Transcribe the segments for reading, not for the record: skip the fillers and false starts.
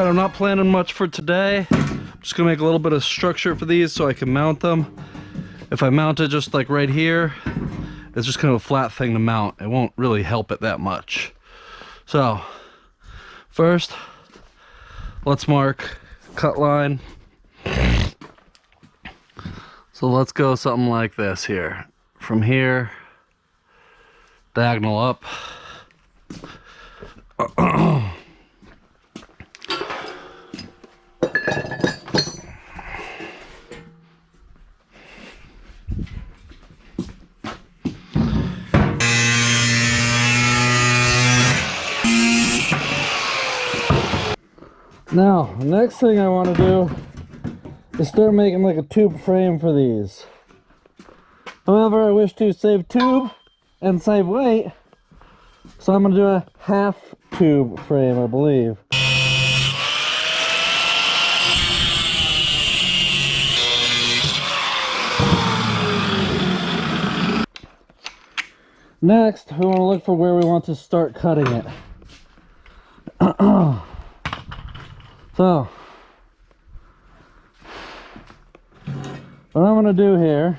I'm not planning much for today. I'm just gonna make a little bit of structure for these so I can mount them. If I mount it just like right here, it's just kind of a flat thing to mount. It won't really help it that much. So first, let's mark cut line. So let's go something like this here. From here, diagonal up. Now, the next thing I want to do is start making like a tube frame for these. However, I wish to save tube and save weight, so I'm going to do a half tube frame, I believe. Next, we want to look for where we want to start cutting it. So, what I'm going to do here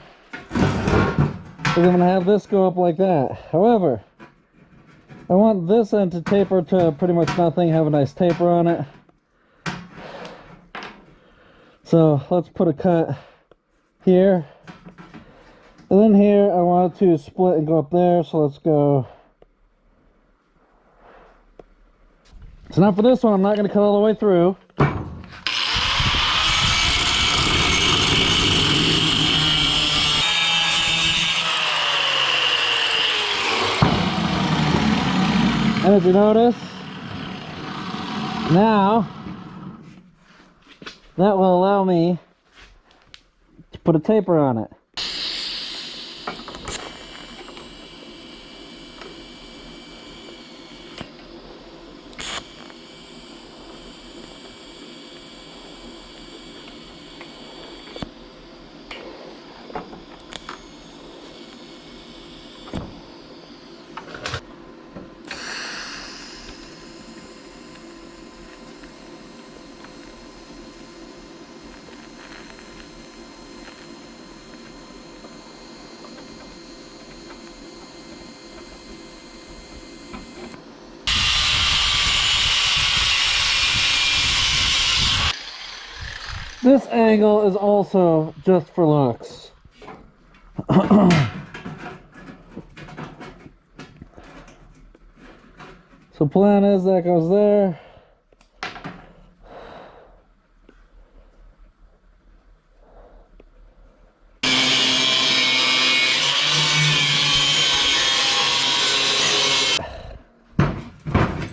is I'm going to have this go up like that. However, I want this end to taper to pretty much nothing, have a nice taper on it. So let's put a cut here. And then here I want it to split and go up there, so let's go. So now for this one, I'm not going to cut all the way through. And if you notice, now that will allow me to put a taper on it. This angle is also just for looks. So plan is that goes there.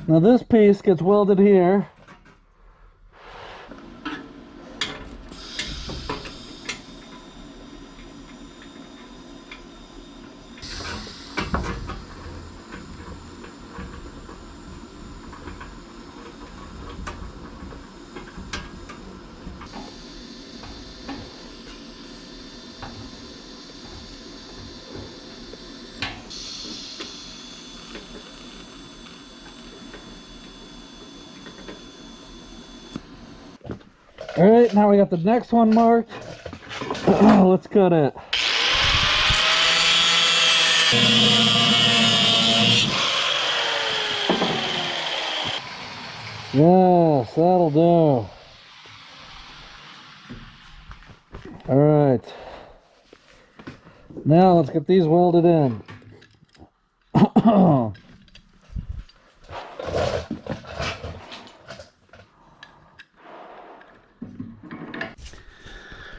Now this piece gets welded here. All right, now we got the next one marked. Let's cut it. Yes, that'll do. All right. Now let's get these welded in.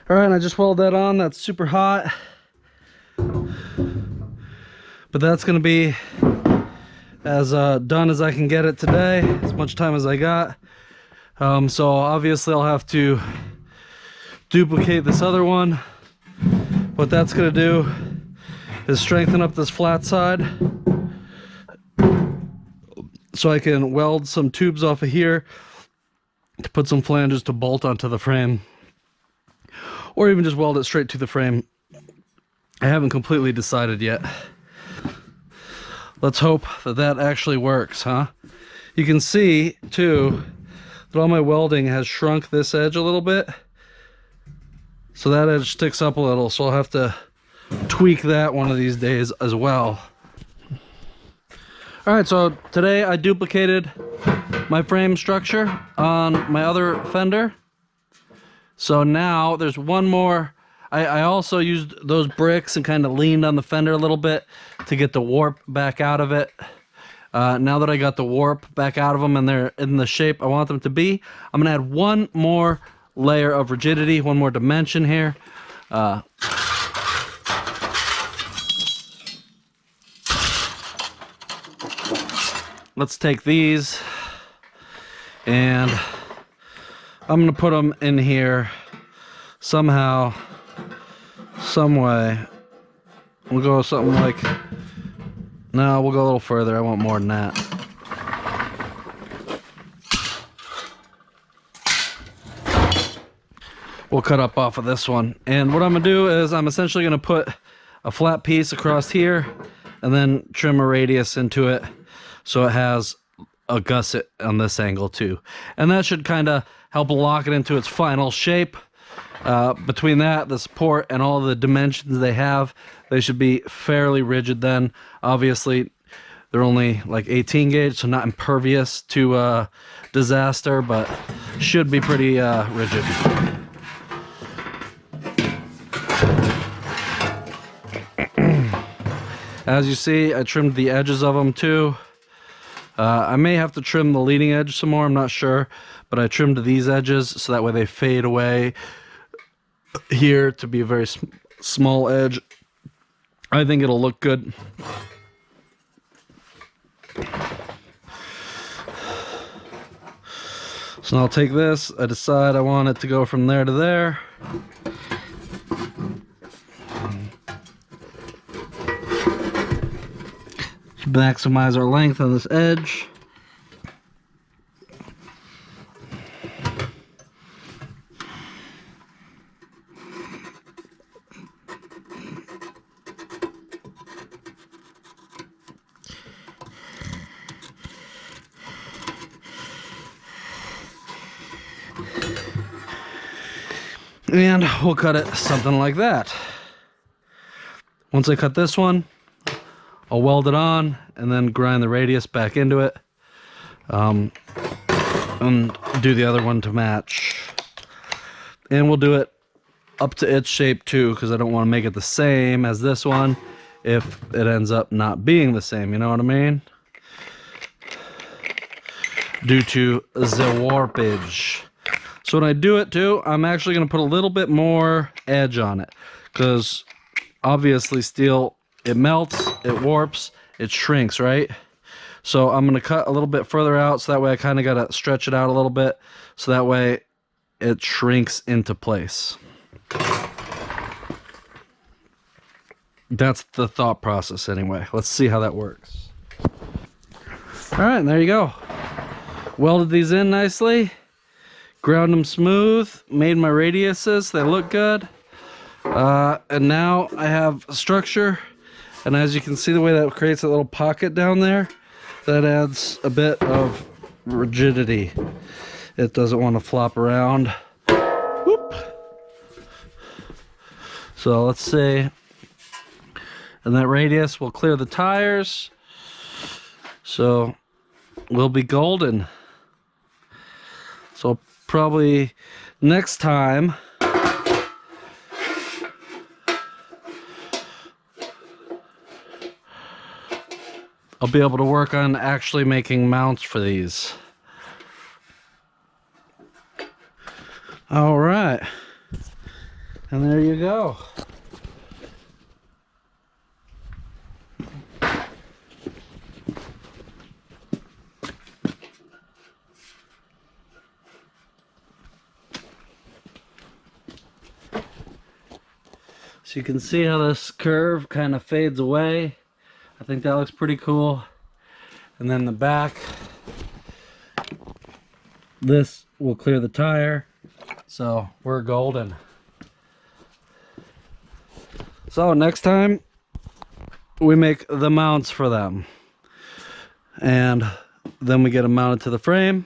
All right, I just welded that on. That's super hot. But that's gonna be as done as I can get it today, as much time as I got. So obviously I'll have to duplicate this other one. What that's gonna do is strengthen up this flat side so I can weld some tubes off of here to put some flanges to bolt onto the frame, or even just weld it straight to the frame. I haven't completely decided yet. Let's hope that that actually works, huh? You can see too but all my welding has shrunk this edge a little bit. So that edge sticks up a little, so I'll have to tweak that one of these days as well. All right, so today I duplicated my frame structure on my other fender. So now there's one more. I also used those bricks and kind of leaned on the fender a little bit to get the warp back out of it. Now that I got the warp back out of them and they're in the shape I want them to be, I'm gonna add one more layer of rigidity, one more dimension here. Let's take these and I'm gonna put them in here somehow, some way. We'll go something like, no, we'll go a little further. I want more than that. We'll cut up off of this one. And what I'm gonna do is I'm essentially gonna put a flat piece across here and then trim a radius into it so it has a gusset on this angle too. And that should kind of help lock it into its final shape. Between that, the support, and all the dimensions they have, they should be fairly rigid then. Obviously, they're only like 18 gauge, so not impervious to disaster, but should be pretty rigid. As you see, I trimmed the edges of them too. I may have to trim the leading edge some more, I'm not sure, but I trimmed these edges so that way they fade away here to be a very small edge. I think it'll look good. So I'll take this, I decide I want it to go from there to there. Maximize our length on this edge. And we'll cut it something like that. Once I cut this one, I'll weld it on and then grind the radius back into it, and do the other one to match. And we'll do it up to its shape too, because I don't want to make it the same as this one if it ends up not being the same, you know what I mean? Due to the warpage. So when I do it too, I'm actually going to put a little bit more edge on it, because obviously steel, it melts, it warps, it shrinks, right? So I'm going to cut a little bit further out, so that way I kind of got to stretch it out a little bit, so that way it shrinks into place. That's the thought process anyway. Let's see how that works. All right, and there you go. Welded these in nicely, ground them smooth, made my radiuses, they look good. And now I have a structure. And as you can see, the way that creates a little pocket down there, that adds a bit of rigidity. It doesn't want to flop around. Whoop. So let's see. And that radius will clear the tires. So we'll be golden. So probably next time, I'll be able to work on actually making mounts for these. All right. And there you go. So you can see how this curve kind of fades away. I think that looks pretty cool. And then the back, this will clear the tire. So we're golden. So next time we make the mounts for them. And then we get them mounted to the frame.